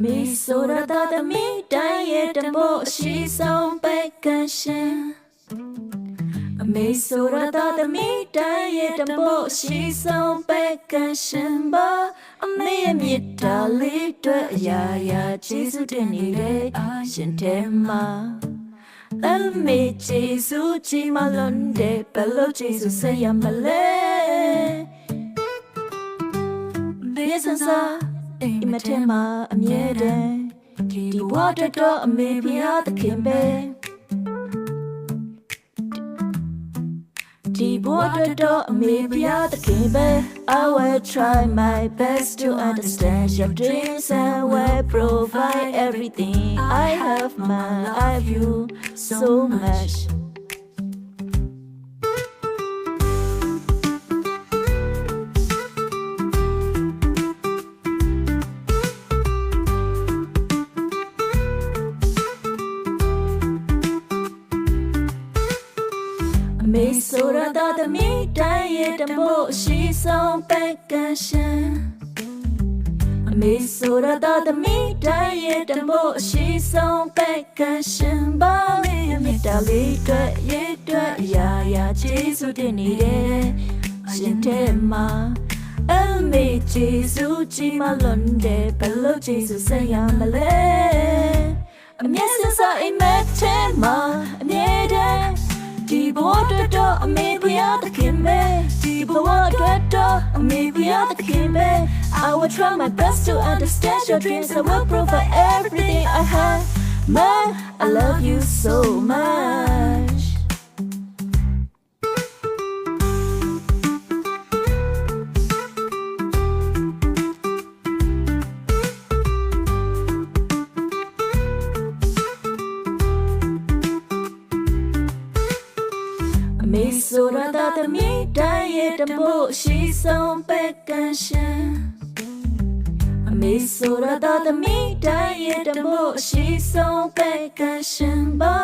မေဆိုရတာသမီးတိုင်းရဲ့တမို့အရှိဆုံးပဲကန်ရှင်အမေဆိုရတာသမီးတိုင်းရဲ့တမို့အရှိဆုံးပဲကန်ရှင်ပါအမေရဲ့မြတ်တာလေးတွေအရာရာကျေးဇူးတင်နေတဲ့ရှင်တဲ့မှာအမေကျေးဇူးကြီးမလုံးတဲ့ဘလို့ကျေးဇူးဆက်ရမလဲဘေးဆန်စာအိမ်မထဲမှာအမြဲတမ်းဒီဘဝတော့အမေဖျားသခင်ပဲဒီဘဝတော့အမေဖျားသခင်ပဲ I will try my best to understand your dreams and will provide everything I have my love you so muchမေဆိုရတာသမီးတိုင်းရဲ့တမို့အရှိဆုံးပဲကန်ရှင်အမေဆိုရတာသမီးတိုင်းရဲ့တမို့အရှိဆုံးပဲကန်ရှင်ပါမေမြတ်တာလေးတွေရဲ့တွေအရာရာကျေးဇူးတင်နေတယ်ရှင်တဲ့မှာအမေကျေးဇူးကြီးမလွန်တဲ့ဘလို့ကျေးဇူးဆက်ရမလဲအမျက်စစာအိမ်မက်ထဲမှာအမြဲတမ်းဒီဘဝတော့အမေဖျားသခင်ပဲဒီဘဝတော့အမေဖျားသခင်ပဲ I will try my best to understand your dreams I will provide everything I have Man I love you so muchမေဆိုရတာသမီးတိုင်းရဲ့တမို့အရှိဆုံးပဲကန်ရှင်အမေဆိုရတာသမီးတိုင်းရဲ့တမို့အရှိဆုံးပဲကန်ရှင်ပါ